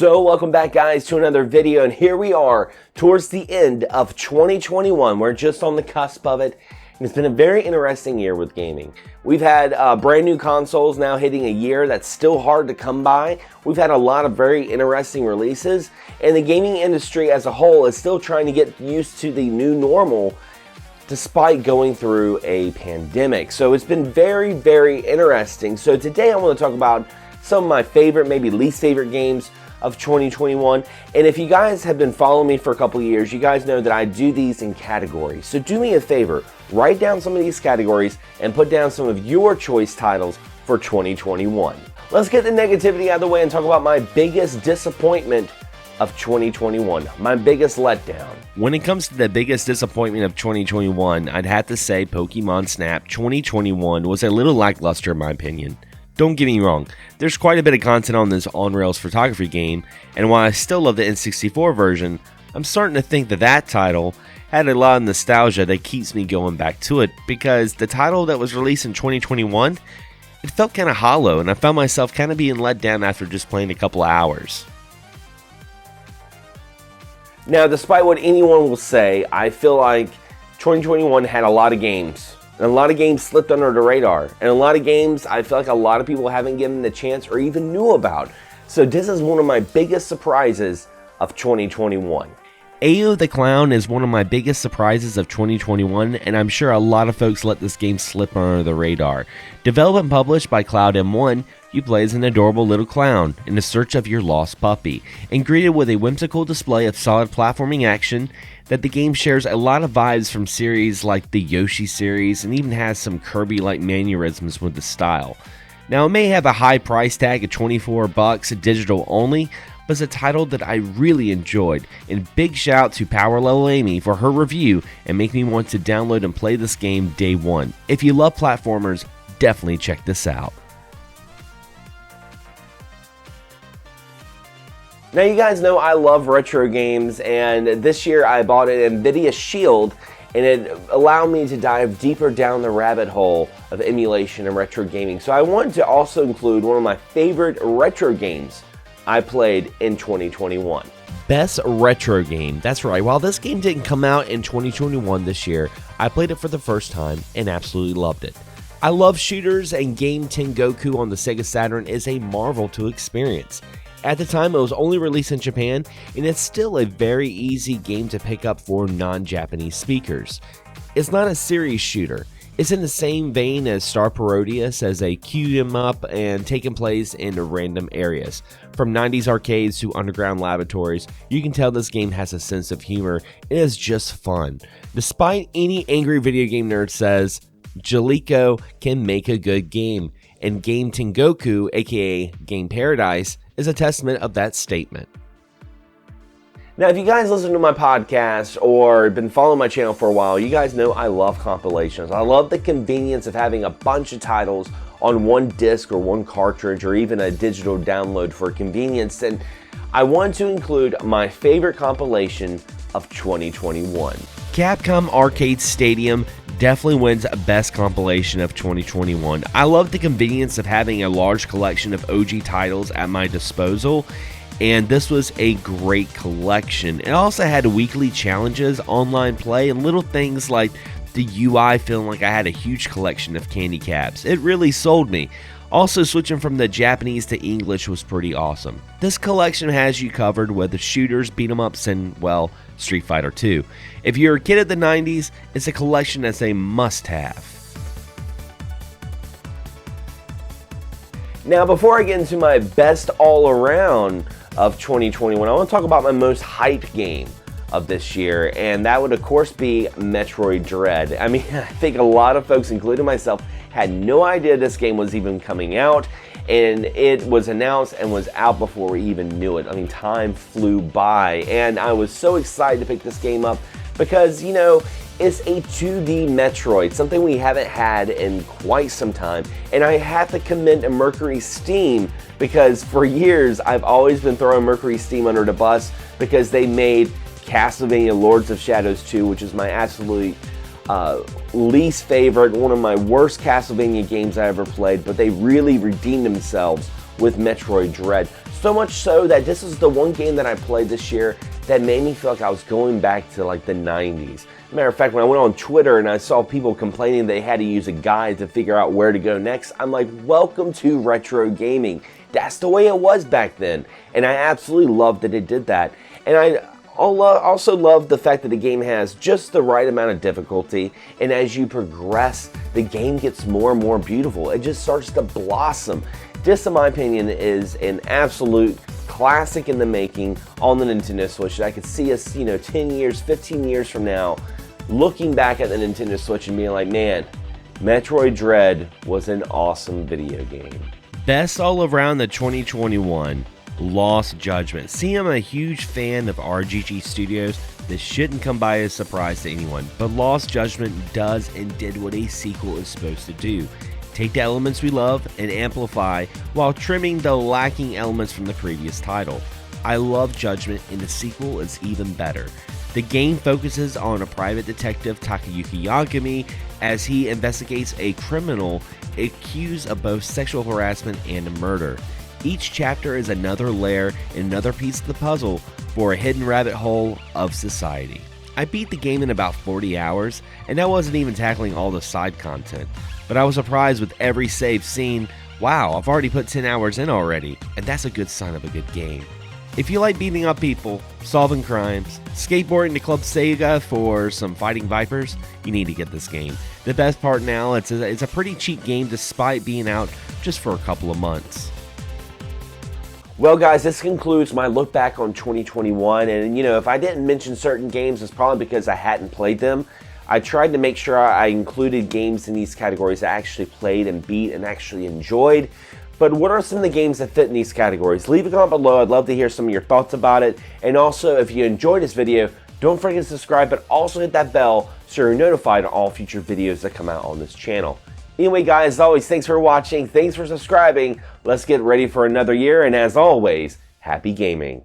So welcome back, guys, to another video, and here we are towards the end of 2021. We're just on the cusp of it, and it's been a very interesting year with gaming. We've had brand new consoles now hitting a year that's still hard to come by. We've had a lot of very interesting releases, and the gaming industry as a whole is still trying to get used to the new normal despite going through a pandemic. So it's been very, very interesting. So today I want to talk about some of my favorite, maybe least favorite games of 2021. And if you guys have been following me for a couple of years, you guys know that I do these in categories. So do me a favor, write down some of these categories and put down some of your choice titles for 2021. Let's get the negativity out of the way and talk about my biggest disappointment of 2021, my biggest letdown. When it comes to the biggest disappointment of 2021, I'd have to say Pokemon Snap 2021 was a little lackluster in my opinion. Don't get me wrong, there's quite a bit of content on this on-rails photography game, and while I still love the N64 version, I'm starting to think that that title had a lot of nostalgia that keeps me going back to it, because the title that was released in 2021, it felt kind of hollow, and I found myself kind of being let down after just playing a couple of hours. Now, despite what anyone will say, I feel like 2021 had a lot of games. And a lot of games slipped under the radar. And a lot of games I feel like a lot of people haven't given the chance or even knew about. So this is one of my biggest surprises of 2021. Ayo the Clown is one of my biggest surprises of 2021, and I'm sure a lot of folks let this game slip under the radar. Developed and published by Cloud M1, you play as an adorable little clown in the search of your lost puppy, and greeted with a whimsical display of solid platforming action that the game shares a lot of vibes from series like the Yoshi series, and even has some Kirby-like mannerisms with the style. Now, it may have a high price tag of $24 digital only, but it's a title that I really enjoyed, and big shout out to Power Level Amy for her review and make me want to download and play this game day one. If you love platformers, definitely check this out. Now, you guys know I love retro games, and this year I bought an NVIDIA Shield, and it allowed me to dive deeper down the rabbit hole of emulation and retro gaming. So I wanted to also include one of my favorite retro games I played in 2021. Best retro game. That's right. While this game didn't come out in 2021 this year, I played it for the first time and absolutely loved it. I love shooters, and Game Tengoku on the Sega Saturn is a marvel to experience. At the time, it was only released in Japan, and it's still a very easy game to pick up for non-Japanese speakers. It's not a serious shooter. It's in the same vein as Star Parodius, as a queue 'em up and taking place in random areas. From 90s arcades to underground laboratories, you can tell this game has a sense of humor and is just fun. Despite any angry video game nerd says, Jaleco can make a good game, and Game Tengoku, aka Game Paradise, is a testament of that statement. Now, if you guys listen to my podcast or been following my channel for a while, you guys know I love compilations. I love the convenience of having a bunch of titles on one disc or one cartridge or even a digital download for convenience. And I want to include my favorite compilation of 2021. Capcom Arcade Stadium definitely wins best compilation of 2021. I love the convenience of having a large collection of OG titles at my disposal, and this was a great collection. It also had weekly challenges, online play, and little things like the UI feeling like I had a huge collection of candy caps. It really sold me. Also, switching from the Japanese to English was pretty awesome. This collection has you covered with the shooters, beat 'em ups, and, well, Street Fighter 2. If you're a kid of the 90s, it's a collection that's a must-have. Now, before I get into my best all-around of 2021, I want to talk about my most hyped game of this year, and that would, of course, be Metroid Dread. I mean, I think a lot of folks, including myself, had no idea this game was even coming out, and it was announced and was out before we even knew it. I mean, time flew by, and I was so excited to pick this game up because, you know, it's a 2D Metroid, something we haven't had in quite some time, and I have to commend Mercury Steam because for years I've always been throwing Mercury Steam under the bus because they made Castlevania Lords of Shadows 2, which is my absolute least favorite, one of my worst Castlevania games I ever played, but they really redeemed themselves with Metroid Dread. So much so that this is the one game that I played this year that made me feel like I was going back to like the 90s. Matter of fact, when I went on Twitter and I saw people complaining they had to use a guide to figure out where to go next, I'm like, welcome to retro gaming. That's the way it was back then. And I absolutely loved that it did that. And I also love the fact that the game has just the right amount of difficulty, and as you progress, the game gets more and more beautiful. It just starts to blossom. This, in my opinion, is an absolute classic in the making on the Nintendo Switch. I could see us, 10 years, 15 years from now, looking back at the Nintendo Switch and being like, man, Metroid Dread was an awesome video game. Best all around the 2021, Lost Judgment. See, I'm a huge fan of RGG Studios. This shouldn't come by as a surprise to anyone, but Lost Judgment does and did what a sequel is supposed to do. Take the elements we love and amplify while trimming the lacking elements from the previous title. I love Judgment, and the sequel is even better. The game focuses on a private detective, Takayuki Yagami, as he investigates a criminal accused of both sexual harassment and murder. Each chapter is another layer and another piece of the puzzle for a hidden rabbit hole of society. I beat the game in about 40 hours, and that wasn't even tackling all the side content. But I was surprised with every save seeing, wow, I've already put 10 hours in already, and that's a good sign of a good game. If you like beating up people, solving crimes, skateboarding to Club Sega for some fighting vipers, you need to get this game. The best part now, it's a pretty cheap game despite being out just for a couple of months. Well, guys, this concludes my look back on 2021, and if I didn't mention certain games, it's probably because I hadn't played them. I tried to make sure I included games in these categories I actually played and beat and actually enjoyed. But what are some of the games that fit in these categories? Leave a comment below. I'd love to hear some of your thoughts about it. And also, if you enjoyed this video, don't forget to subscribe, but also hit that bell so you're notified of all future videos that come out on this channel. Anyway, guys, as always, thanks for watching. Thanks for subscribing. Let's get ready for another year. And as always, happy gaming.